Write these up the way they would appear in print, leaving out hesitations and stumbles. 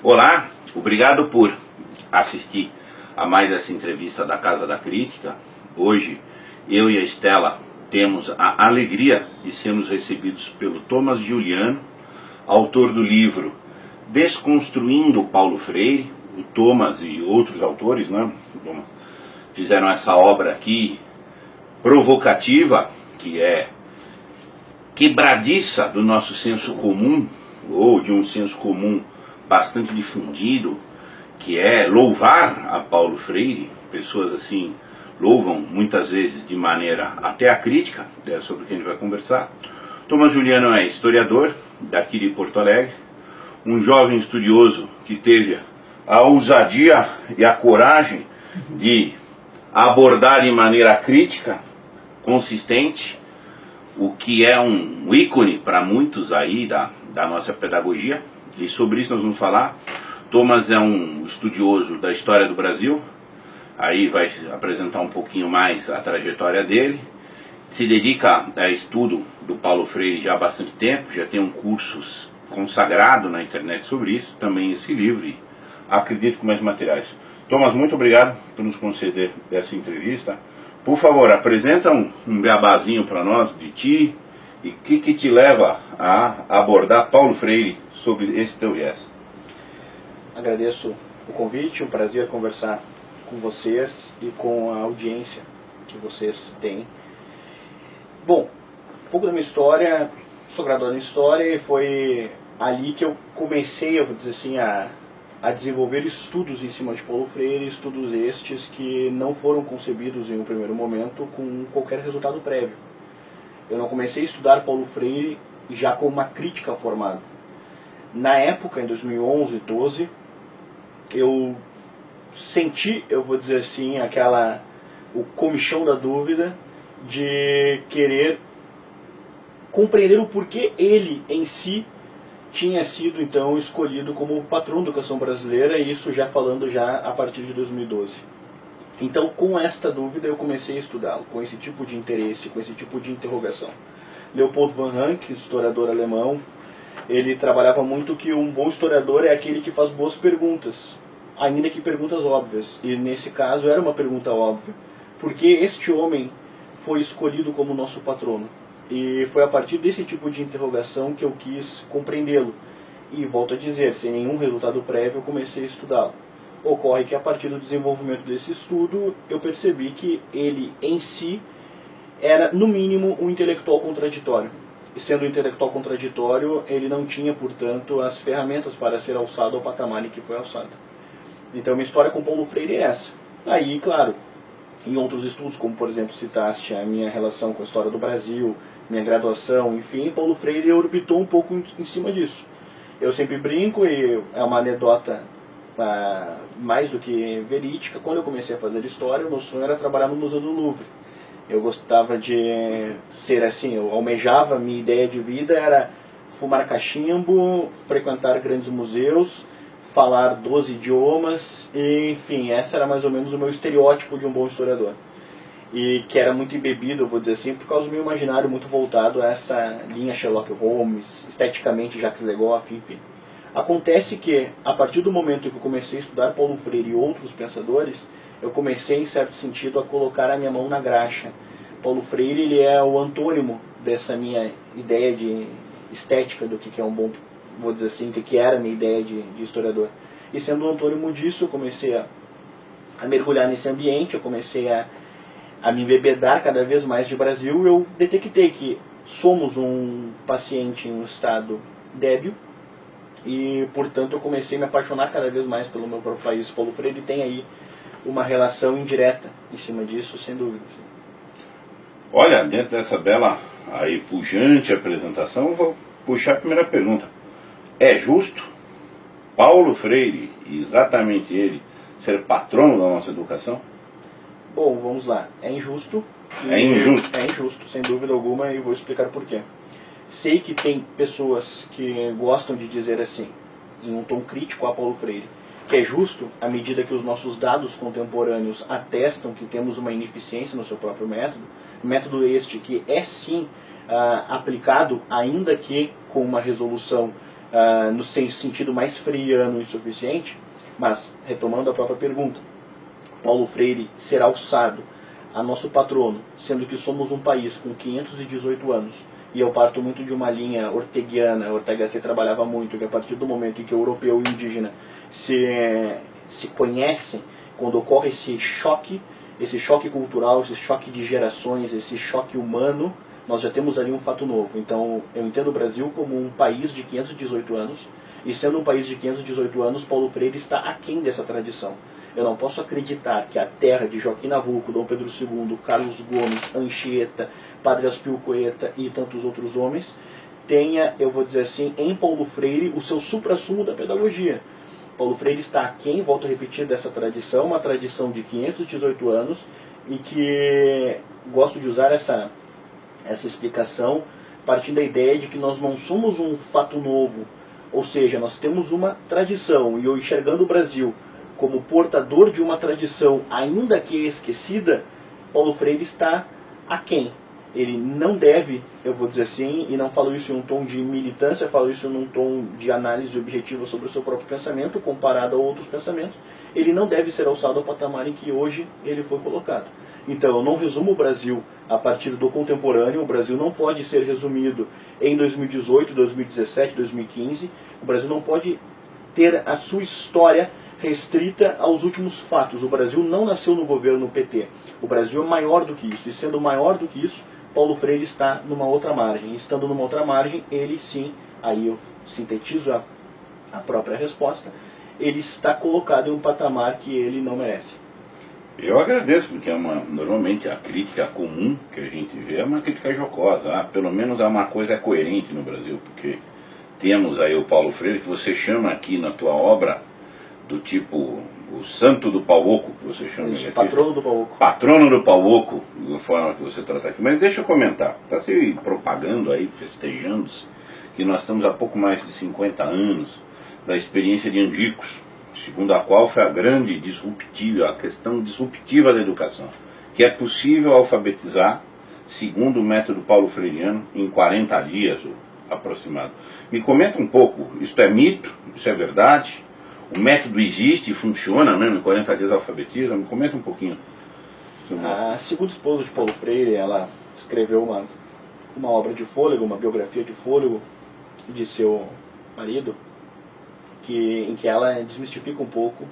Olá, obrigado por assistir a mais essa entrevista da Casa da Crítica. Hoje, eu e a Estela temos a alegria de sermos recebidos pelo Thomas Juliano, autor do livro Desconstruindo Paulo Freire. O Thomas e outros autores, né, fizeram essa obra aqui provocativa, que é quebradiça do nosso senso comum, ou de um senso comum bastante difundido, que é louvar a Paulo Freire. Pessoas assim louvam muitas vezes de maneira até acrítica, é sobre o que a gente vai conversar. Thomas Juliano é historiador daqui de Porto Alegre, um jovem estudioso que teve a ousadia e a coragem de abordar de maneira crítica, consistente, o que é um ícone para muitos aí da nossa pedagogia, e sobre isso nós vamos falar. Thomas é um estudioso da história do Brasil, aí vai apresentar um pouquinho mais a trajetória dele, se dedica a estudo do Paulo Freire já há bastante tempo, já tem um curso consagrado na internet sobre isso, também esse livro, e acredito com mais materiais. Thomas, muito obrigado por nos conceder essa entrevista. Por favor, apresenta um beabazinho para nós de ti e o que te leva a abordar Paulo Freire sobre esse teu viés. Agradeço o convite, um prazer conversar com vocês e com a audiência que vocês têm. Bom, um pouco da minha história, sou graduado em História e foi ali que eu comecei, eu vou dizer assim, a desenvolver estudos em cima de Paulo Freire, estudos estes que não foram concebidos em um primeiro momento com qualquer resultado prévio. Eu não comecei a estudar Paulo Freire já com uma crítica formada. Na época, em 2011, 12, eu senti, eu vou dizer assim, o comichão da dúvida de querer compreender o porquê ele em si tinha sido então escolhido como patrão da educação brasileira, e isso já falando já a partir de 2012. Então, com esta dúvida eu comecei a estudá-lo, com esse tipo de interesse, com esse tipo de interrogação. Leopold von Ranke, historiador alemão, ele trabalhava muito que um bom historiador é aquele que faz boas perguntas, ainda que perguntas óbvias. E nesse caso era uma pergunta óbvia. Por que este homem foi escolhido como nosso patrono? E foi a partir desse tipo de interrogação que eu quis compreendê-lo. E volto a dizer, sem nenhum resultado prévio eu comecei a estudá-lo. Ocorre que a partir do desenvolvimento desse estudo eu percebi que ele em si era no mínimo um intelectual contraditório. E sendo um intelectual contraditório, ele não tinha, portanto, as ferramentas para ser alçado ao patamar em que foi alçado. Então, minha história com Paulo Freire é essa. Aí, claro, em outros estudos, como por exemplo citaste a minha relação com a história do Brasil, minha graduação, enfim, Paulo Freire orbitou um pouco em cima disso. Eu sempre brinco, e é uma anedota mais do que verídica. Quando eu comecei a fazer história, o meu sonho era trabalhar no Museu do Louvre. Eu gostava de ser assim, eu almejava, minha ideia de vida era fumar cachimbo, frequentar grandes museus, falar 12 idiomas, e, enfim, essa era mais ou menos o meu estereótipo de um bom historiador. E que era muito embebido, eu vou dizer assim, por causa do meu imaginário muito voltado a essa linha Sherlock Holmes, esteticamente Jacques Legoff, enfim. Acontece que, a partir do momento que eu comecei a estudar Paulo Freire e outros pensadores, eu comecei, em certo sentido, a colocar a minha mão na graxa. Paulo Freire, ele é o antônimo dessa minha ideia de estética do que é um bom, vou dizer assim, que era a minha ideia de historiador. E sendo o antônimo disso, eu comecei a mergulhar nesse ambiente, eu comecei a me embebedar cada vez mais de Brasil. Eu detectei que somos um paciente em um estado débil, e, portanto, eu comecei a me apaixonar cada vez mais pelo meu próprio país. Paulo Freire tem aí uma relação indireta em cima disso, sem dúvida. Olha, dentro dessa bela aí pujante apresentação, eu vou puxar a primeira pergunta. É justo Paulo Freire, exatamente ele, ser patrono da nossa educação? Bom, vamos lá. É injusto. É injusto. É injusto, sem dúvida alguma, e vou explicar por quê. Sei que tem pessoas que gostam de dizer assim, em um tom crítico a Paulo Freire, que é justo à medida que os nossos dados contemporâneos atestam que temos uma ineficiência no seu próprio método este que é sim aplicado, ainda que com uma resolução no sentido mais freiriano e suficiente, mas, retomando a própria pergunta, Paulo Freire ser alçado a nosso patrono, sendo que somos um país com 518 anos, e eu parto muito de uma linha orteguiana, Ortega Gasset trabalhava muito, que a partir do momento em que o europeu e o indígena se conhecem, quando ocorre esse choque cultural, esse choque de gerações, esse choque humano, nós já temos ali um fato novo. Então, eu entendo o Brasil como um país de 518 anos, e sendo um país de 518 anos, Paulo Freire está aquém dessa tradição. Eu não posso acreditar que a terra de Joaquim Nabuco, Dom Pedro II, Carlos Gomes, Anchieta, Padre Aspilcueta e tantos outros homens, tenha, eu vou dizer assim, em Paulo Freire o seu suprassumo da pedagogia. Paulo Freire está aquém, volto a repetir, dessa tradição, uma tradição de 518 anos, e que gosto de usar essa explicação partindo da ideia de que nós não somos um fato novo, ou seja, nós temos uma tradição, e eu enxergando o Brasil como portador de uma tradição ainda que esquecida, Paulo Freire está aquém. Ele não deve, eu vou dizer assim, e não falo isso em um tom de militância, falo isso num tom de análise objetiva sobre o seu próprio pensamento, comparado a outros pensamentos, ele não deve ser alçado ao patamar em que hoje ele foi colocado. Então, eu não resumo o Brasil a partir do contemporâneo, o Brasil não pode ser resumido em 2018, 2017, 2015, o Brasil não pode ter a sua história restrita aos últimos fatos. O Brasil não nasceu no governo PT. O Brasil é maior do que isso. E sendo maior do que isso, Paulo Freire está numa outra margem. Estando numa outra margem, ele sim, aí eu sintetizo a própria resposta, ele está colocado em um patamar que ele não merece. Eu agradeço, porque normalmente a crítica comum que a gente vê é uma crítica jocosa. Pelo menos uma coisa coerente no Brasil, porque temos aí o Paulo Freire, que você chama aqui na tua obra do tipo o santo do pau oco, que você chama ele aqui. Patrono do pau oco. Patrono do pau oco, da forma que você trata aqui. Mas deixa eu comentar, está se propagando aí, festejando-se, que nós estamos há pouco mais de 50 anos da experiência de Angicos, segundo a qual foi a grande disruptiva, a questão disruptiva da educação, que é possível alfabetizar, segundo o método paulo freiriano, em 40 dias aproximado. Me comenta um pouco, isso é mito, isso é verdade? O método existe e funciona mesmo, em 40 dias alfabetiza? Me comenta um pouquinho. A segunda esposa de Paulo Freire, ela escreveu uma obra de fôlego, uma biografia de fôlego de seu marido, em que ela desmistifica um pouco,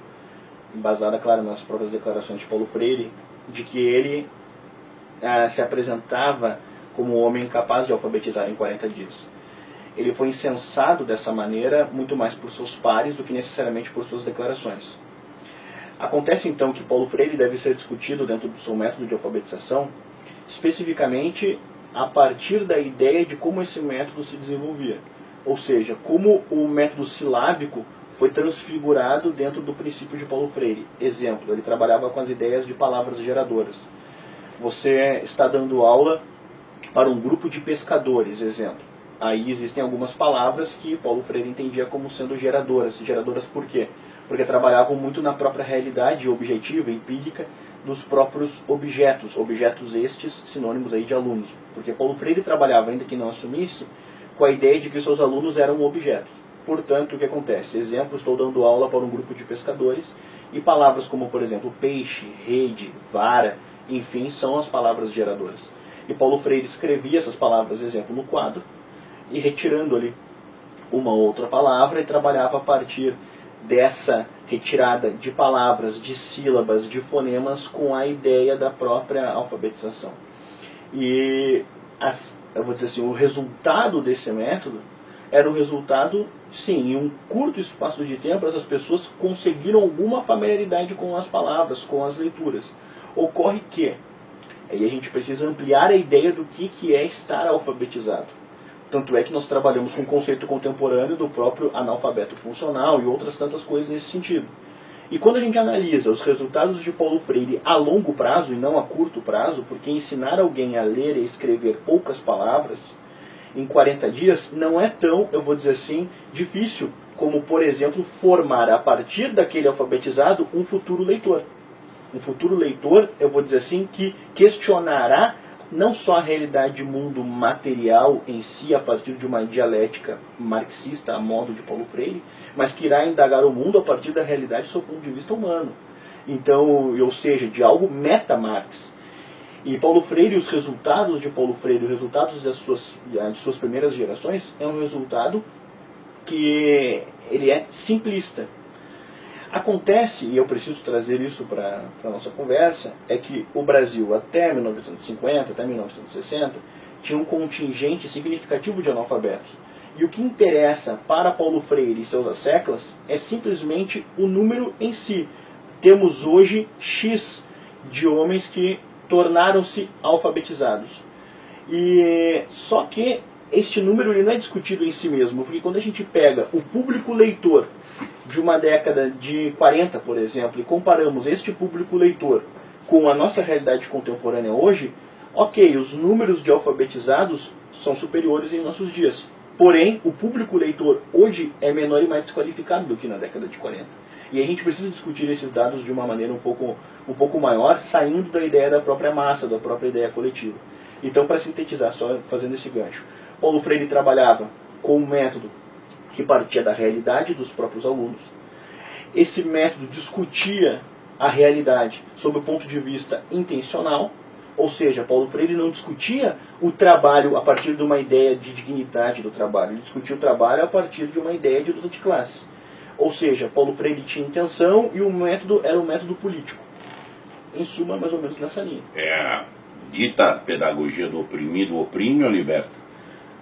embasada, claro, nas próprias declarações de Paulo Freire, de que ele se apresentava como um homem capaz de alfabetizar em 40 dias. Ele foi incensado dessa maneira muito mais por seus pares do que necessariamente por suas declarações. Acontece então que Paulo Freire deve ser discutido dentro do seu método de alfabetização, especificamente a partir da ideia de como esse método se desenvolvia. Ou seja, como o método silábico foi transfigurado dentro do princípio de Paulo Freire. Exemplo, ele trabalhava com as ideias de palavras geradoras. Você está dando aula para um grupo de pescadores, exemplo. Aí existem algumas palavras que Paulo Freire entendia como sendo geradoras. Geradoras por quê? Porque trabalhavam muito na própria realidade objetiva, empírica, dos próprios objetos. Objetos estes sinônimos aí de alunos. Porque Paulo Freire trabalhava, ainda que não assumisse, com a ideia de que seus alunos eram objetos. Portanto, o que acontece? Exemplo, estou dando aula para um grupo de pescadores e palavras como, por exemplo, peixe, rede, vara, enfim, são as palavras geradoras. E Paulo Freire escrevia essas palavras, exemplo, no quadro, e retirando ali uma outra palavra, e trabalhava a partir dessa retirada de palavras, de sílabas, de fonemas, com a ideia da própria alfabetização. E, eu vou dizer assim, o resultado desse método era o resultado, sim, em um curto espaço de tempo, essas pessoas conseguiram alguma familiaridade com as palavras, com as leituras. Ocorre que, aí a gente precisa ampliar a ideia do que é estar alfabetizado. Tanto é que nós trabalhamos com o conceito contemporâneo do próprio analfabeto funcional e outras tantas coisas nesse sentido. E quando a gente analisa os resultados de Paulo Freire a longo prazo e não a curto prazo, porque ensinar alguém a ler e escrever poucas palavras em 40 dias não é tão, eu vou dizer assim, difícil como, por exemplo, formar a partir daquele alfabetizado um futuro leitor. Um futuro leitor, eu vou dizer assim, que questionará não só a realidade de mundo material em si, a partir de uma dialética marxista a modo de Paulo Freire, mas que irá indagar o mundo a partir da realidade sob o ponto de vista humano. Então, ou seja, de algo meta-Marx. E Paulo Freire, os resultados de Paulo Freire, os resultados de suas primeiras gerações, é um resultado que ele é simplista. Acontece, e eu preciso trazer isso para a nossa conversa, é que o Brasil até 1950, até 1960, tinha um contingente significativo de analfabetos. E o que interessa para Paulo Freire e seus asseclas é simplesmente o número em si. Temos hoje X de homens que tornaram-se alfabetizados. E só que este número ele não é discutido em si mesmo, porque quando a gente pega o público leitor de uma década de 40, por exemplo, e comparamos este público leitor com a nossa realidade contemporânea hoje, ok, os números de alfabetizados são superiores em nossos dias. Porém, o público leitor hoje é menor e mais desqualificado do que na década de 40. E a gente precisa discutir esses dados de uma maneira um pouco maior, saindo da ideia da própria massa, da própria ideia coletiva. Então, para sintetizar, só fazendo esse gancho, Paulo Freire trabalhava com um método que partia da realidade dos próprios alunos. Esse método discutia a realidade sob o ponto de vista intencional, ou seja, Paulo Freire não discutia o trabalho a partir de uma ideia de dignidade do trabalho, ele discutia o trabalho a partir de uma ideia de luta de classe. Ou seja, Paulo Freire tinha intenção e o método era um método político. Em suma, mais ou menos nessa linha. É a dita pedagogia do oprimido oprime ou liberta?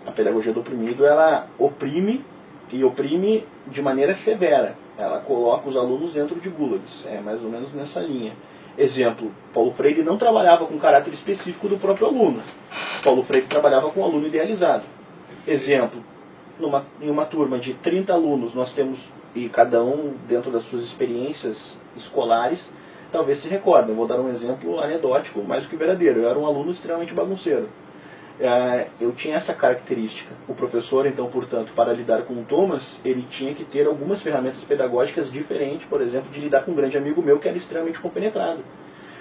A pedagogia do oprimido, ela oprime, e oprime de maneira severa. Ela coloca os alunos dentro de gulags. É mais ou menos nessa linha. Exemplo, Paulo Freire não trabalhava com caráter específico do próprio aluno. Paulo Freire trabalhava com o aluno idealizado. Exemplo, em uma turma de 30 alunos, nós temos, e cada um dentro das suas experiências escolares, talvez se recorde. Eu vou dar um exemplo anedótico, mais do que verdadeiro. Eu era um aluno extremamente bagunceiro. Eu tinha essa característica. O professor, então, portanto, para lidar com o Thomas, ele tinha que ter algumas ferramentas pedagógicas diferentes, por exemplo, de lidar com um grande amigo meu que era extremamente compenetrado.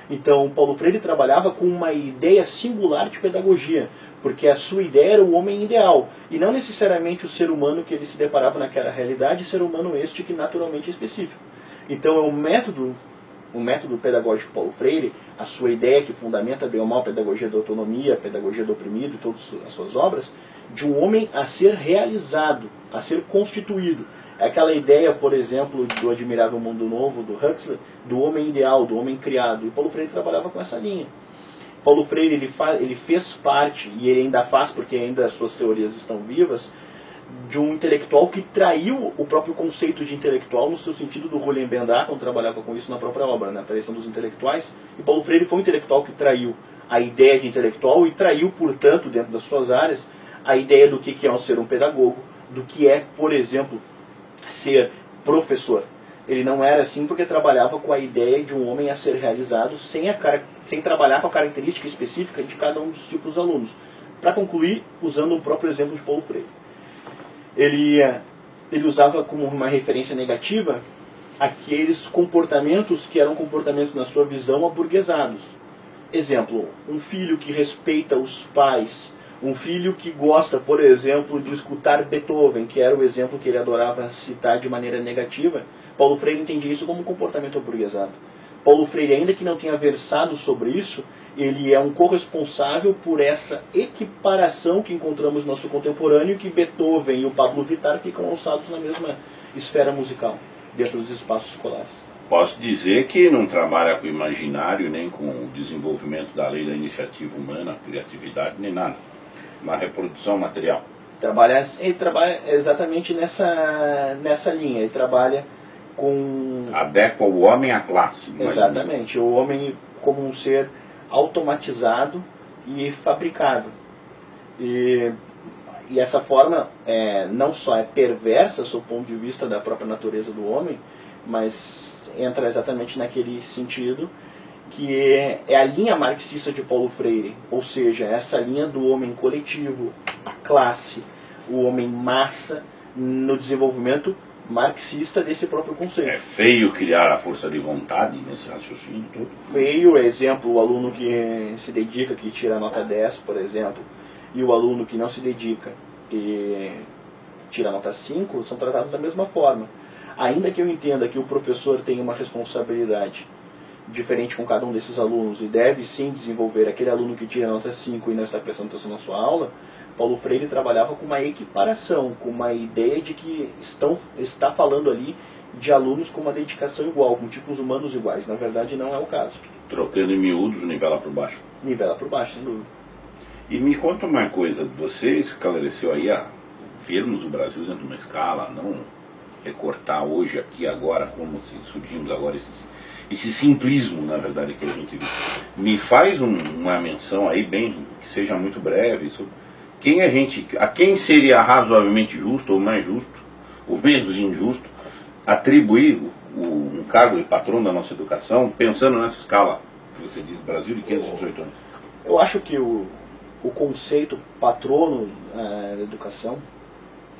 Então, Paulo Freire trabalhava com uma ideia singular de pedagogia, porque a sua ideia era o homem ideal, e não necessariamente o ser humano que ele se deparava naquela realidade, ser humano este que naturalmente é específico. Então, é um método pedagógico Paulo Freire, a sua ideia que fundamenta bem ou mal a pedagogia da autonomia, a pedagogia do oprimido e todas as suas obras, de um homem a ser realizado, a ser constituído. É aquela ideia, por exemplo, do Admirável Mundo Novo, do Huxley, do homem ideal, do homem criado. E Paulo Freire trabalhava com essa linha. Paulo Freire ele fez parte, e ele ainda faz porque ainda as suas teorias estão vivas, de um intelectual que traiu o próprio conceito de intelectual no seu sentido do Roland Bendacon, trabalhava com isso na própria obra, na traição dos intelectuais, e Paulo Freire foi um intelectual que traiu a ideia de intelectual e traiu, portanto, dentro das suas áreas, a ideia do que é ser um pedagogo, do que é, por exemplo, ser professor. Ele não era assim porque trabalhava com a ideia de um homem a ser realizado sem trabalhar com a característica específica de cada um dos tipos de alunos. Para concluir, usando um próprio exemplo de Paulo Freire. Ele usava como uma referência negativa aqueles comportamentos que eram comportamentos, na sua visão, aburguesados. Exemplo, um filho que respeita os pais, um filho que gosta, por exemplo, de escutar Beethoven, que era o exemplo que ele adorava citar de maneira negativa. Paulo Freire entendia isso como um comportamento aburguesado. Paulo Freire, ainda que não tenha versado sobre isso, ele é um corresponsável por essa equiparação que encontramos no nosso contemporâneo, que Beethoven e o Pablo Vittar ficam alçados na mesma esfera musical, dentro dos espaços escolares. Posso dizer que não trabalha com o imaginário, nem com o desenvolvimento da lei da iniciativa humana, criatividade, nem nada. Uma reprodução material. Ele trabalha exatamente nessa linha. Ele trabalha com... Adequa o homem à classe. Exatamente. O homem como um ser automatizado e fabricável. E essa forma não só é perversa, sob o ponto de vista da própria natureza do homem, mas entra exatamente naquele sentido que é a linha marxista de Paulo Freire, ou seja, essa linha do homem coletivo, a classe, o homem massa, no desenvolvimento marxista desse próprio conceito. É feio criar a força de vontade nesse raciocínio todo. Feio, exemplo, o aluno que se dedica, que tira nota 10, por exemplo, e o aluno que não se dedica e tira nota 5, são tratados da mesma forma. Ainda que eu entenda que o professor tem uma responsabilidade diferente com cada um desses alunos e deve sim desenvolver aquele aluno que tira nota 5 e não está prestando atenção na sua aula, Paulo Freire trabalhava com uma equiparação, com uma ideia de que está falando ali de alunos com uma dedicação igual, com tipos humanos iguais. Na verdade, não é o caso. Trocando em miúdos, nivela por baixo. Nivela por baixo, sem dúvida. E me conta uma coisa, você esclareceu aí a vermos o Brasil dentro de uma escala, não recortar hoje, aqui, agora, como se surgimos agora, esse simplismo, na verdade, que a gente viu. Me faz uma menção aí, bem, que seja muito breve, sobre a quem seria razoavelmente justo, ou mais justo, ou menos injusto, atribuir um cargo de patrono da nossa educação, pensando nessa escala que você diz, Brasil de 518 anos. Eu acho que o conceito patrono da educação,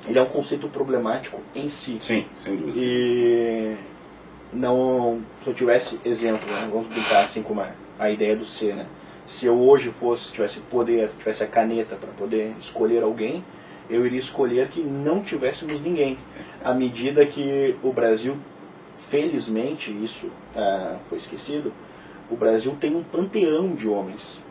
ele é um conceito problemático em si. Sim, sem dúvida. E não, se eu tivesse exemplo, né, vamos brincar assim com a ideia do ser, né? Se eu hoje tivesse poder, tivesse a caneta para poder escolher alguém, eu iria escolher que não tivéssemos ninguém. À medida que o Brasil, felizmente, isso foi esquecido, o Brasil tem um panteão de homens.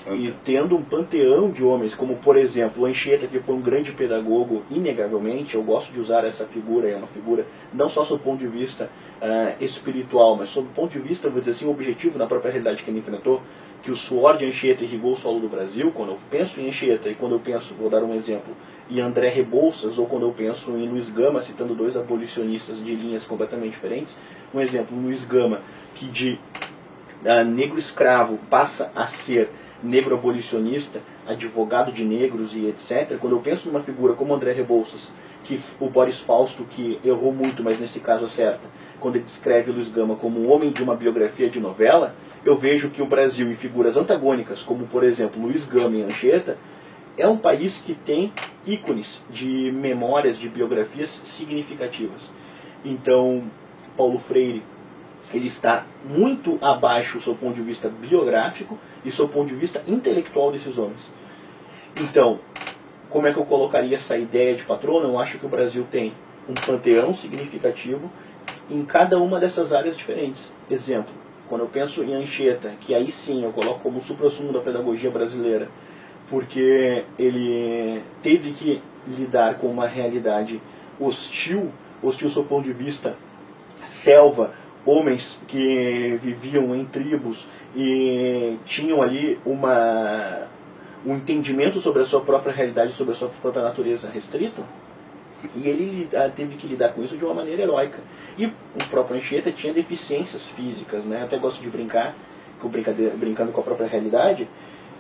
E tendo um panteão de homens, como por exemplo o Anchieta, que foi um grande pedagogo, inegavelmente, eu gosto de usar essa figura, é uma figura não só sob o ponto de vista espiritual, mas sob o ponto de vista, vou dizer assim, objetivo na própria realidade que ele enfrentou, que o suor de Anchieta irrigou o solo do Brasil. Quando eu penso em Anchieta e quando eu penso, vou dar um exemplo, em André Rebouças, ou quando eu penso em Luiz Gama, citando dois abolicionistas de linhas completamente diferentes, um exemplo, Luiz Gama, que de negro escravo passa a ser negro abolicionista, advogado de negros e etc. Quando eu penso numa figura como André Rebouças, que o Boris Fausto, que errou muito, mas nesse caso acerta, quando ele descreve Luiz Gama como um homem de uma biografia de novela, eu vejo que o Brasil, em figuras antagônicas, como por exemplo Luiz Gama e Anchieta, é um país que tem ícones de memórias, de biografias significativas. Então, Paulo Freire, ele está muito abaixo do seu ponto de vista biográfico e do seu ponto de vista intelectual desses homens. Então, como é que eu colocaria essa ideia de patrono? Eu acho que o Brasil tem um panteão significativo em cada uma dessas áreas diferentes. Exemplo, quando eu penso em Anchieta, que aí sim eu coloco como suprassumo da pedagogia brasileira, porque ele teve que lidar com uma realidade hostil do seu ponto de vista selva, homens que viviam em tribos e tinham ali um entendimento sobre a sua própria realidade, sobre a sua própria natureza restrita, e ele teve que lidar com isso de uma maneira heróica. E o próprio Anchieta tinha deficiências físicas, né? Até gosto de brincar, brincando com a própria realidade.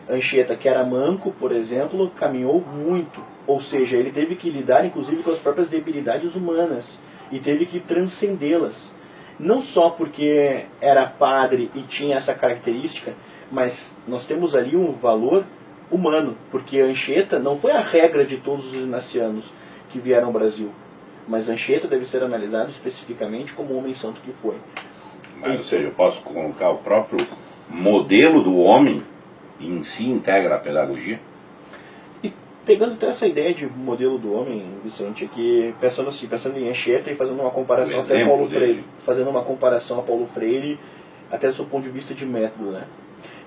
Anchieta, que era manco, por exemplo, caminhou muito, ou seja, ele teve que lidar inclusive com as próprias debilidades humanas e teve que transcendê-las. Não só porque era padre e tinha essa característica, mas nós temos ali um valor humano, porque Anchieta não foi a regra de todos os inacianos que vieram ao Brasil, mas Anchieta deve ser analisado especificamente como homem santo que foi. Mas, ou seja, eu posso colocar o próprio modelo do homem em si integra a pedagogia? E pegando até essa ideia de modelo do homem, Vicente, aqui pensando em Anchieta e fazendo uma comparação até a Paulo Freire, fazendo uma comparação a Paulo Freire até do seu ponto de vista de método, né?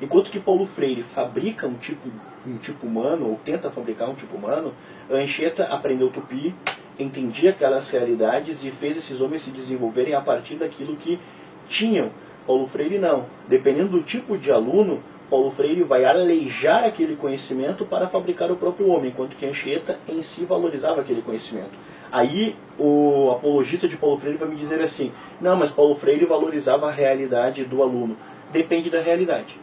Enquanto que Paulo Freire fabrica um tipo humano, ou tenta fabricar um tipo humano, Anchieta aprendeu tupi, entendia aquelas realidades e fez esses homens se desenvolverem a partir daquilo que tinham. Paulo Freire não. Dependendo do tipo de aluno, Paulo Freire vai aleijar aquele conhecimento para fabricar o próprio homem, enquanto que Anchieta em si valorizava aquele conhecimento. Aí o apologista de Paulo Freire vai me dizer assim, não, mas Paulo Freire valorizava a realidade do aluno. Depende da realidade.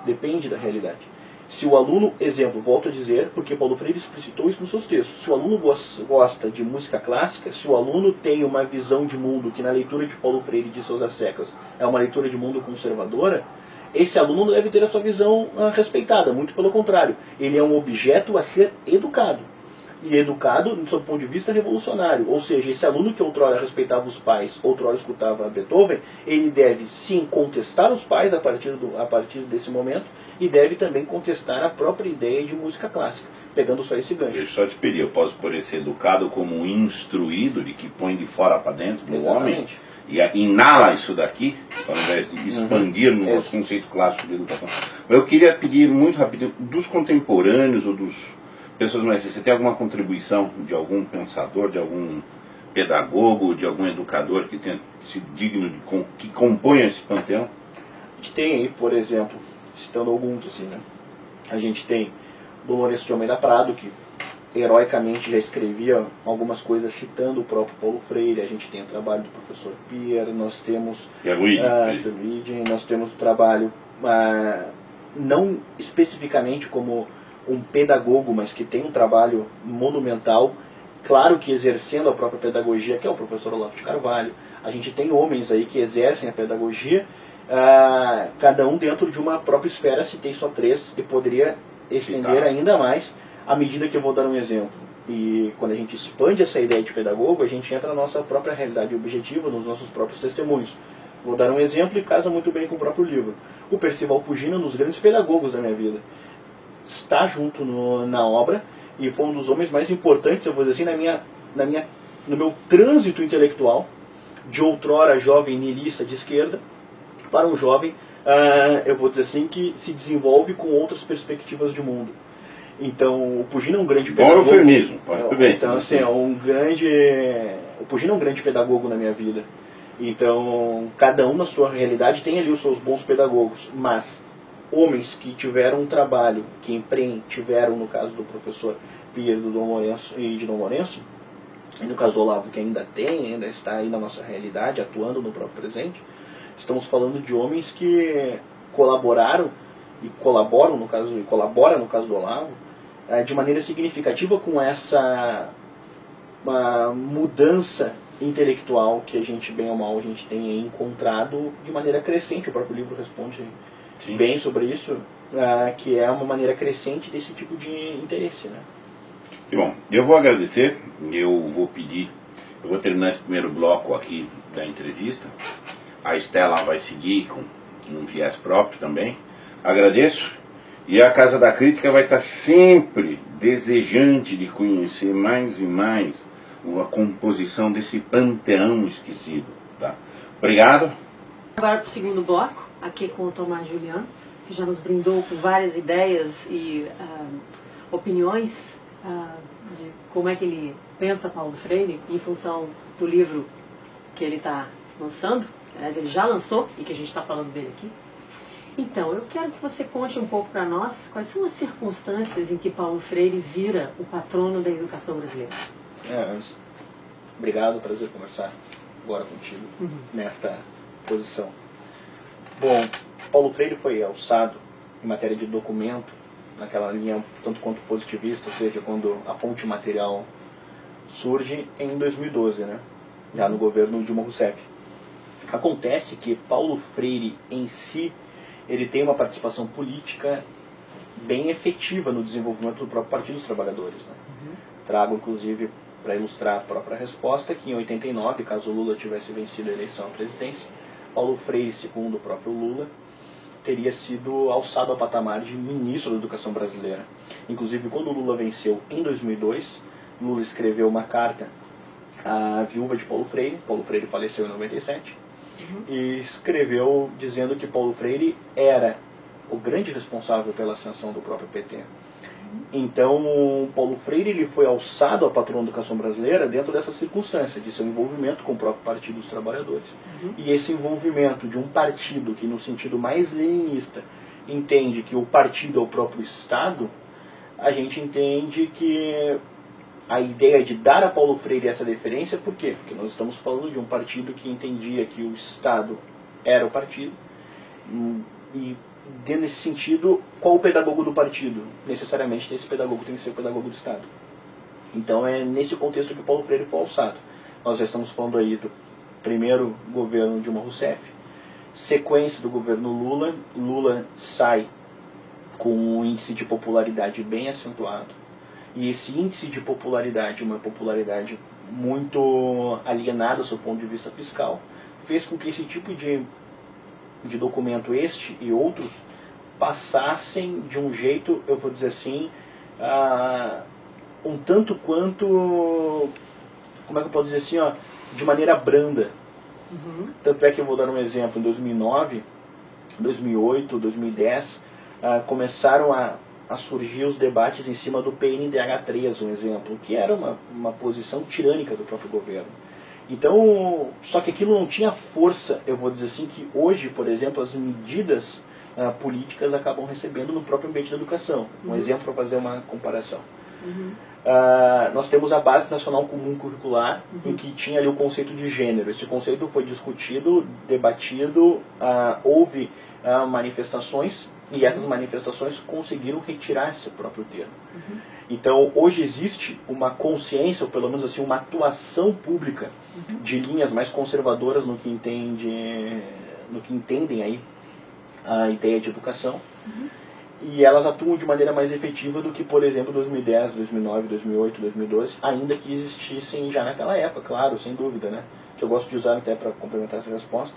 Depende da realidade. Se o aluno, exemplo, volto a dizer, porque Paulo Freire explicitou isso nos seus textos, se o aluno gosta de música clássica, se o aluno tem uma visão de mundo que na leitura de Paulo Freire e de Sousa Secas é uma leitura de mundo conservadora, esse aluno não deve ter a sua visão respeitada, muito pelo contrário. Ele é um objeto a ser educado. e educado do seu ponto de vista revolucionário. Ou seja, esse aluno que outrora respeitava os pais, outrora escutava Beethoven, ele deve sim contestar os pais a partir desse momento e deve também contestar a própria ideia de música clássica, pegando só esse gancho. Eu só te pedi, eu posso por ser educado como um instruído, de que põe de fora para dentro do homem e inala isso daqui, ao invés de expandir no nosso conceito clássico de educação. Eu queria pedir muito rapidinho, dos contemporâneos ou dos pessoas mais... Você tem alguma contribuição de algum pensador, de algum pedagogo, de algum educador que tenha sido digno, que componha esse panteão? A gente tem aí, por exemplo, citando alguns assim, né? A gente tem Dom Lourenço de Almeida Prado, que heroicamente já escrevia algumas coisas citando o próprio Paulo Freire. A gente tem o trabalho do professor Pierre, nós temos Luigi, nós temos o trabalho, não especificamente como um pedagogo, mas que tem um trabalho monumental, claro que exercendo a própria pedagogia, que é o professor Olavo de Carvalho. A gente tem homens aí que exercem a pedagogia, cada um dentro de uma própria esfera. Citei só 3 e poderia estender ainda mais à medida que eu vou dar um exemplo. E quando a gente expande essa ideia de pedagogo, a gente entra na nossa própria realidade objetiva, nos nossos próprios testemunhos. Vou dar um exemplo e casa muito bem com o próprio livro. O Percival Pugina, um dos grandes pedagogos da minha vida, está junto na obra e foi um dos homens mais importantes, eu vou dizer assim, no meu trânsito intelectual, de outrora jovem niilista de esquerda, para um jovem, eu vou dizer assim, que se desenvolve com outras perspectivas de mundo. Então, o Pugina é um grande pedagogo. Bom eufemismo, bem. Então, assim, o Pugina é um grande pedagogo na minha vida. Então, cada um na sua realidade tem ali os seus bons pedagogos, mas homens que tiveram um trabalho, que tiveram, no caso do professor Pierre do Dom Lourenço e de Dom Lourenço, e no caso do Olavo, que ainda está aí na nossa realidade, atuando no próprio presente, estamos falando de homens que colaboraram e colaboram, no caso do Olavo, de maneira significativa com essa mudança intelectual que a gente, bem ou mal, a gente tem encontrado de maneira crescente. O próprio livro responde bem sobre isso, que é uma maneira crescente desse tipo de interesse, né? Que bom, eu vou agradecer, eu vou terminar esse primeiro bloco aqui da entrevista. A Estela vai seguir com um viés próprio também. Agradeço. E a Casa da Crítica vai estar sempre desejante de conhecer mais e mais a composição desse panteão esquecido. Tá? Obrigado. Agora para o segundo bloco, aqui com o Tomás Juliano, que já nos brindou com várias ideias e opiniões de como é que ele pensa Paulo Freire em função do livro que ele está lançando. Aliás, ele já lançou e que a gente está falando dele aqui. Então, eu quero que você conte um pouco para nós quais são as circunstâncias em que Paulo Freire vira o patrono da educação brasileira. Obrigado, prazer conversar agora contigo nesta posição. Bom, Paulo Freire foi alçado em matéria de documento, naquela linha tanto quanto positivista, ou seja, quando a fonte material surge em 2012, né? Já no governo Dilma Rousseff. Acontece que Paulo Freire em si, ele tem uma participação política bem efetiva no desenvolvimento do próprio Partido dos Trabalhadores, né? Trago, inclusive, para ilustrar a própria resposta, que em 89, caso o Lula tivesse vencido a eleição à presidência, Paulo Freire, segundo o próprio Lula, teria sido alçado ao patamar de ministro da Educação brasileira. Inclusive, quando o Lula venceu em 2002, Lula escreveu uma carta à viúva de Paulo Freire faleceu em 97, e escreveu dizendo que Paulo Freire era o grande responsável pela ascensão do próprio PT. Então, Paulo Freire ele foi alçado a patrono da educação brasileira dentro dessa circunstância, de seu envolvimento com o próprio Partido dos Trabalhadores. E esse envolvimento de um partido que, no sentido mais leninista, entende que o partido é o próprio Estado, a gente entende que a ideia de dar a Paulo Freire essa deferência, por quê? Porque nós estamos falando de um partido que entendia que o Estado era o partido, e nesse sentido, qual o pedagogo do partido? Necessariamente esse pedagogo tem que ser o pedagogo do Estado. Então é nesse contexto que o Paulo Freire foi alçado. Nós já estamos falando aí do primeiro governo Dilma Rousseff, sequência do governo Lula. Lula sai com um índice de popularidade bem acentuado. E esse índice de popularidade, uma popularidade muito alienada do seu ponto de vista fiscal, fez com que esse tipo de documento, este e outros, passassem de um jeito, eu vou dizer assim, um tanto quanto, como é que eu posso dizer assim, ó, de maneira branda. Tanto é que eu vou dar um exemplo, em 2009, 2008, 2010, começaram a surgir os debates em cima do PNDH3, um exemplo, que era uma posição tirânica do próprio governo. Então, só que aquilo não tinha força, eu vou dizer assim, que hoje, por exemplo, as medidas políticas acabam recebendo no próprio ambiente da educação. Um exemplo para fazer uma comparação. Nós temos a Base Nacional Comum Curricular, em que tinha ali o conceito de gênero. Esse conceito foi discutido, debatido, houve manifestações, e essas manifestações conseguiram retirar esse próprio termo. Então, hoje existe uma consciência, ou pelo menos assim, uma atuação pública de linhas mais conservadoras no que entendem aí a ideia de educação. E elas atuam de maneira mais efetiva do que, por exemplo, 2010, 2009, 2008, 2012, ainda que existissem já naquela época, claro, sem dúvida, né? Que eu gosto de usar até para complementar essa resposta.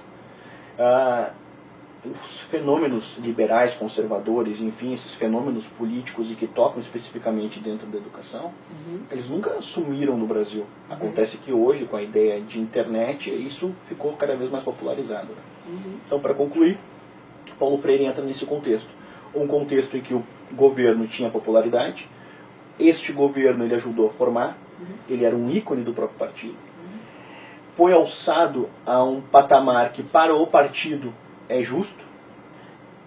Os fenômenos liberais, conservadores, enfim, esses fenômenos políticos e que tocam especificamente dentro da educação, eles nunca sumiram no Brasil. Acontece que hoje, com a ideia de internet, isso ficou cada vez mais popularizado. Então, para concluir, Paulo Freire entra nesse contexto. Um contexto em que o governo tinha popularidade, este governo ele ajudou a formar, ele era um ícone do próprio partido, foi alçado a um patamar que para o partido é justo,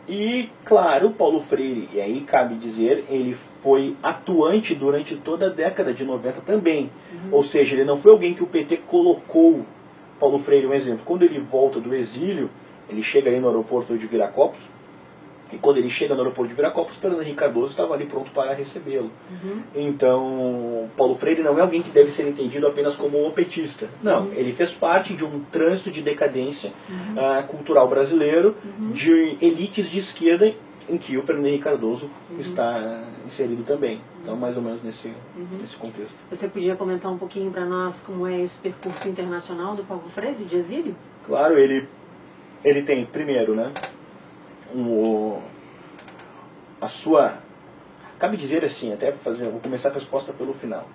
e claro, Paulo Freire, e aí cabe dizer, ele foi atuante durante toda a década de 90 também, ou seja, ele não foi alguém que o PT colocou. Paulo Freire, um exemplo, quando ele volta do exílio, ele chega ali no aeroporto de Viracopos, e quando ele chega no aeroporto de Viracopos, Fernando Henrique Cardoso estava ali pronto para recebê-lo. Então, Paulo Freire não é alguém que deve ser entendido apenas como um petista. Não, ele fez parte de um trânsito de decadência cultural brasileiro, de elites de esquerda, em que o Fernando Henrique Cardoso está inserido também. Então, mais ou menos nesse contexto. Você podia comentar um pouquinho para nós como é esse percurso internacional do Paulo Freire, de exílio? Claro, ele tem, primeiro, né, a sua... Cabe dizer assim, até vou começar a resposta pelo final.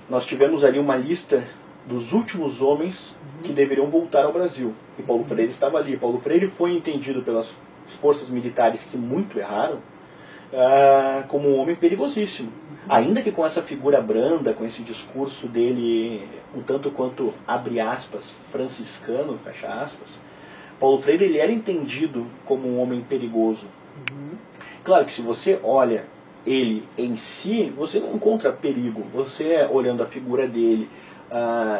Nós tivemos ali uma lista dos últimos homens que deveriam voltar ao Brasil. E Paulo Freire estava ali. Paulo Freire foi entendido pelas forças militares que muito erraram como um homem perigosíssimo. Ainda que com essa figura branda, com esse discurso dele um tanto quanto, abre aspas, franciscano, fecha aspas, Paulo Freire ele era entendido como um homem perigoso. Claro que se você olha ele em si, você não encontra perigo. Você, olhando a figura dele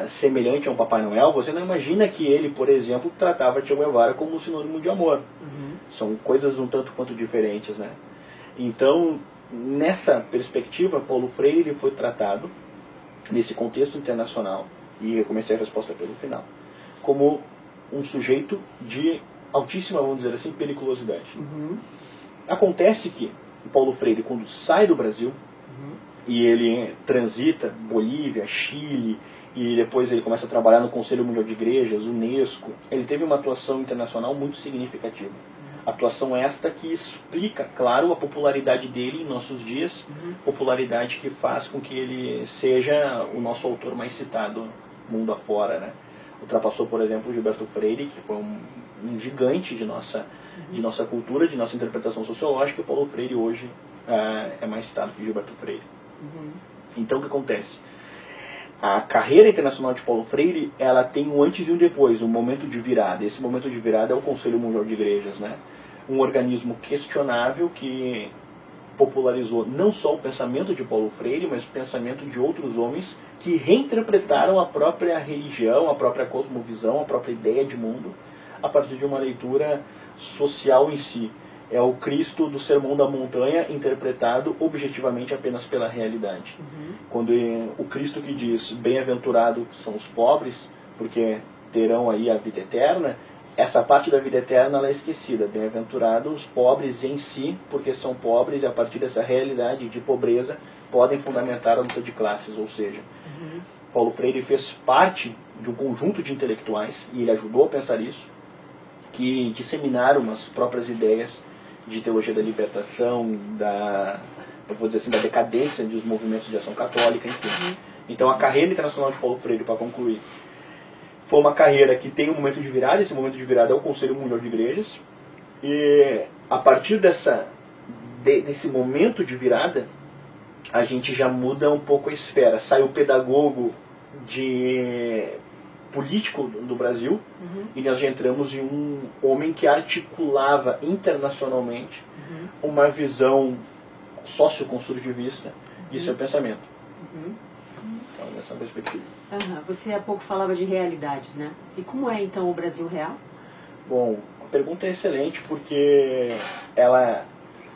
semelhante a um Papai Noel, você não imagina que ele, por exemplo, tratava Che Guevara como um sinônimo de amor. São coisas um tanto quanto diferentes, né? Então, nessa perspectiva, Paulo Freire ele foi tratado, nesse contexto internacional, e eu comecei a resposta pelo final, como um sujeito de altíssima, vamos dizer assim, periculosidade. Acontece que o Paulo Freire, quando sai do Brasil, e ele transita Bolívia, Chile, e depois ele começa a trabalhar no Conselho Mundial de Igrejas, Unesco, ele teve uma atuação internacional muito significativa. Atuação esta que explica, claro, a popularidade dele em nossos dias, popularidade que faz com que ele seja o nosso autor mais citado mundo afora, né? Ultrapassou, por exemplo, Gilberto Freire, que foi um gigante de nossa cultura, de nossa interpretação sociológica, e Paulo Freire hoje é mais citado que Gilberto Freire. Então o que acontece? A carreira internacional de Paulo Freire, ela tem um antes e um depois, um momento de virada. Esse momento de virada é o Conselho Mundial de Igrejas, né? Um organismo questionável que popularizou não só o pensamento de Paulo Freire, mas o pensamento de outros homens que reinterpretaram a própria religião, a própria cosmovisão, a própria ideia de mundo, a partir de uma leitura social em si. É o Cristo do Sermão da Montanha interpretado objetivamente apenas pela realidade. Quando o Cristo que diz, bem-aventurado são os pobres, porque terão aí a vida eterna, essa parte da vida eterna ela é esquecida. Bem-aventurados os pobres em si, porque são pobres e a partir dessa realidade de pobreza podem fundamentar a luta de classes. Ou seja, Paulo Freire fez parte de um conjunto de intelectuais, e ele ajudou a pensar isso, que disseminaram as próprias ideias de teologia da libertação, eu vou dizer assim, da decadência dos movimentos de ação católica, enfim. Então a carreira internacional de Paulo Freire, para concluir, foi uma carreira que tem um momento de virada. Esse momento de virada é o Conselho Mundial de Igrejas, e a partir desse momento de virada, a gente já muda um pouco a esfera. Sai o pedagogo político do Brasil, e nós já entramos em um homem que articulava internacionalmente uma visão socioconstrutivista de seu pensamento. Então, nessa perspectiva. Você há pouco falava de realidades, né? E como é então o Brasil real? Bom, a pergunta é excelente porque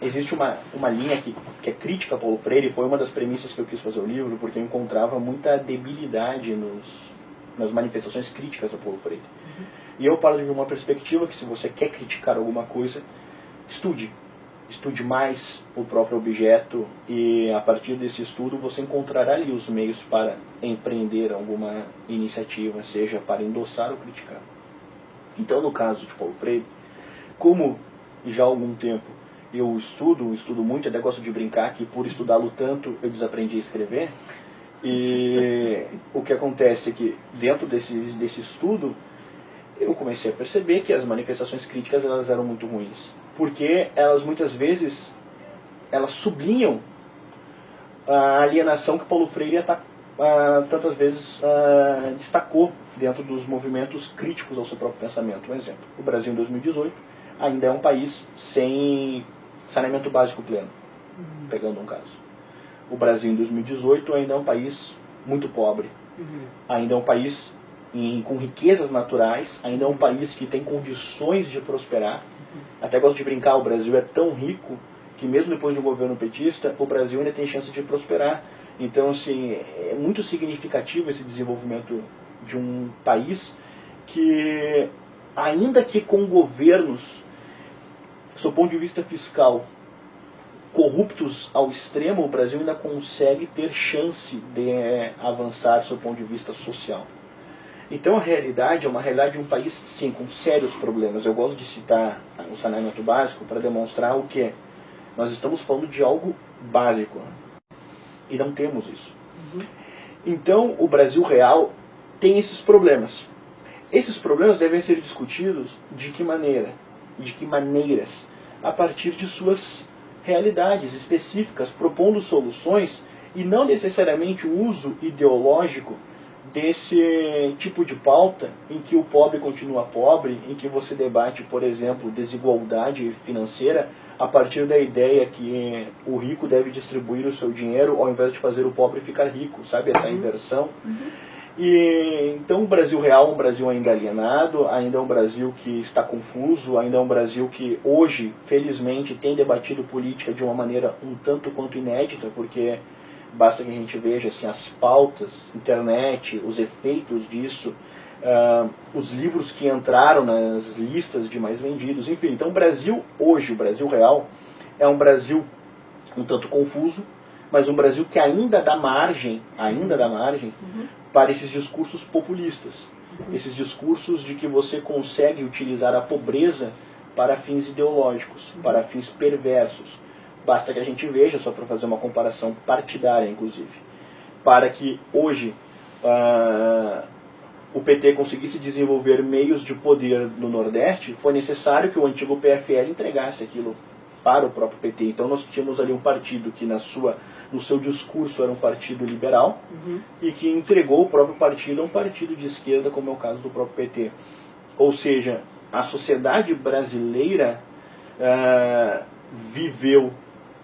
existe uma linha que é crítica a Paulo Freire. Foi uma das premissas que eu quis fazer o livro, porque eu encontrava muita debilidade nas manifestações críticas a Paulo Freire. E eu parto de uma perspectiva que, se você quer criticar alguma coisa, estude mais o próprio objeto, e a partir desse estudo você encontrará ali os meios para empreender alguma iniciativa, seja para endossar ou criticar. Então, no caso de Paulo Freire, como já há algum tempo eu estudo muito, até gosto de brincar que por estudá-lo tanto eu desaprendi a escrever, e o que acontece é que dentro desse estudo eu comecei a perceber que as manifestações críticas elas eram muito ruins, porque elas muitas vezes sublinham a alienação que Paulo Freire tantas vezes destacou dentro dos movimentos críticos ao seu próprio pensamento. Um exemplo, o Brasil em 2018 ainda é um país sem saneamento básico pleno, pegando um caso. O Brasil em 2018 ainda é um país muito pobre, ainda é um país com riquezas naturais, ainda é um país que tem condições de prosperar. Até gosto de brincar, o Brasil é tão rico que mesmo depois de um governo petista, o Brasil ainda tem chance de prosperar. Então, assim, é muito significativo esse desenvolvimento de um país que, ainda que com governos, do ponto de vista fiscal, corruptos ao extremo, o Brasil ainda consegue ter chance de avançar do ponto de vista social. Então a realidade é uma realidade de um país, sim, com sérios problemas. Eu gosto de citar o saneamento básico para demonstrar o que nós estamos falando de algo básico, e não temos isso. Então o Brasil real tem esses problemas. Esses problemas devem ser discutidos de que maneira? De que maneiras? A partir de suas realidades específicas, propondo soluções, e não necessariamente o uso ideológico desse tipo de pauta em que o pobre continua pobre, em que você debate, por exemplo, desigualdade financeira a partir da ideia que o rico deve distribuir o seu dinheiro ao invés de fazer o pobre ficar rico, sabe? Essa inversão. E então o Brasil real é um Brasil ainda alienado, ainda é um Brasil que está confuso, ainda é um Brasil que hoje, felizmente, tem debatido política de uma maneira um tanto quanto inédita, porque basta que a gente veja assim, as pautas, internet, os efeitos disso, os livros que entraram nas listas de mais vendidos, enfim. Então o Brasil hoje, o Brasil real, é um Brasil um tanto confuso, mas um Brasil que ainda dá margem para esses discursos populistas, esses discursos de que você consegue utilizar a pobreza para fins ideológicos, para fins perversos. Basta que a gente veja, só para fazer uma comparação partidária, inclusive, para que hoje o PT conseguisse desenvolver meios de poder no Nordeste, foi necessário que o antigo PFL entregasse aquilo para o próprio PT. Então nós tínhamos ali um partido que no seu discurso era um partido liberal, e que entregou o próprio partido a um partido de esquerda, como é o caso do próprio PT. Ou seja, a sociedade brasileira viveu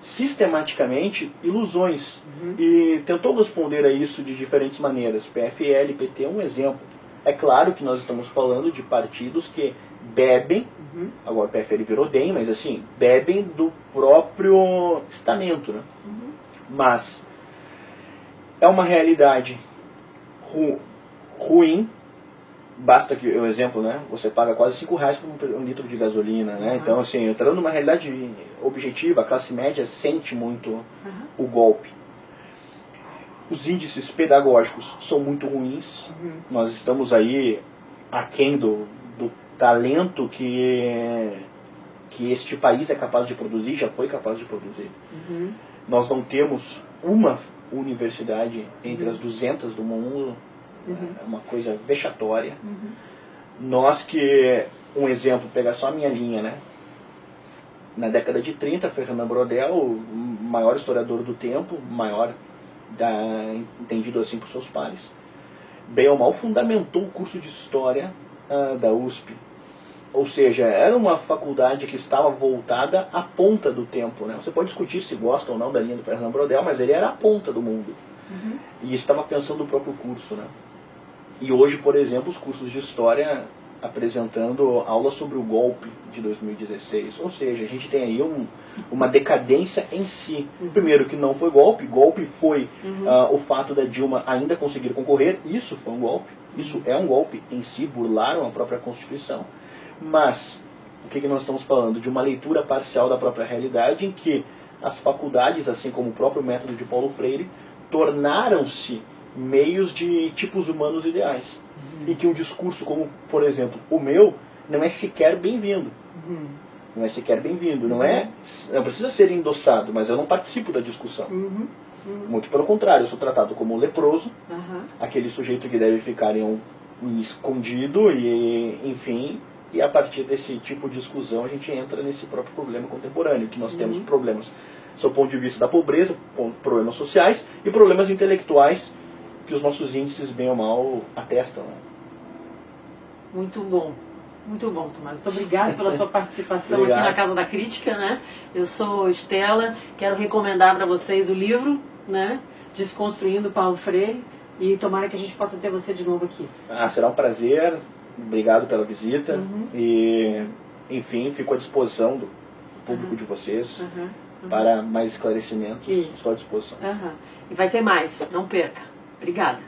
sistematicamente ilusões e tentou responder a isso de diferentes maneiras. PFL, PT é um exemplo. É claro que nós estamos falando de partidos que bebem, agora o PFL virou DEM, mas assim, bebem do próprio estamento, né? Mas é uma realidade ruim, basta que, um exemplo, né? Você paga quase R$5 por um litro de gasolina, né? Então, assim, entrando numa realidade objetiva, a classe média sente muito o golpe. Os índices pedagógicos são muito ruins. Nós estamos aí aquém do talento que este país é capaz de produzir, já foi capaz de produzir. Nós não temos uma universidade entre as 200 do mundo. É uma coisa vexatória. Nós que, um exemplo, pegar só a minha linha, né? Na década de 30, Fernando Brodel, o maior historiador do tempo, maior entendido assim por seus pares, bem ou mal fundamentou o curso de História da USP. Ou seja, era uma faculdade que estava voltada à ponta do tempo, né? Você pode discutir se gosta ou não da linha do Fernando Brodel, mas ele era a ponta do mundo. E estava pensando no próprio curso, né? E hoje, por exemplo, os cursos de História apresentando aulas sobre o golpe de 2016. Ou seja, a gente tem aí uma decadência em si. Primeiro que não foi golpe, golpe foi o fato da Dilma ainda conseguir concorrer, isso foi um golpe, isso é um golpe em si, burlaram a própria Constituição. Mas, o que nós estamos falando? De uma leitura parcial da própria realidade em que as faculdades, assim como o próprio método de Paulo Freire, tornaram-se meios de tipos humanos ideais. E que um discurso como, por exemplo, o meu, não é sequer bem-vindo. Não é sequer bem-vindo. Não precisa ser endossado, mas eu não participo da discussão. Muito pelo contrário, eu sou tratado como leproso, aquele sujeito que deve ficar em um escondido e, enfim, e a partir desse tipo de exclusão a gente entra nesse próprio problema contemporâneo, que nós temos problemas, sob o ponto de vista da pobreza, problemas sociais e problemas intelectuais que os nossos índices, bem ou mal, atestam. Né? Muito bom, Tomás. Muito obrigado pela sua participação aqui na Casa da Crítica, né? Eu sou Estela, quero recomendar para vocês o livro, né? Desconstruindo Paulo Freire, e tomara que a gente possa ter você de novo aqui. Será um prazer, obrigado pela visita, e, enfim, fico à disposição do público de vocês para mais esclarecimentos, estou à disposição. E vai ter mais, não perca. Obrigada.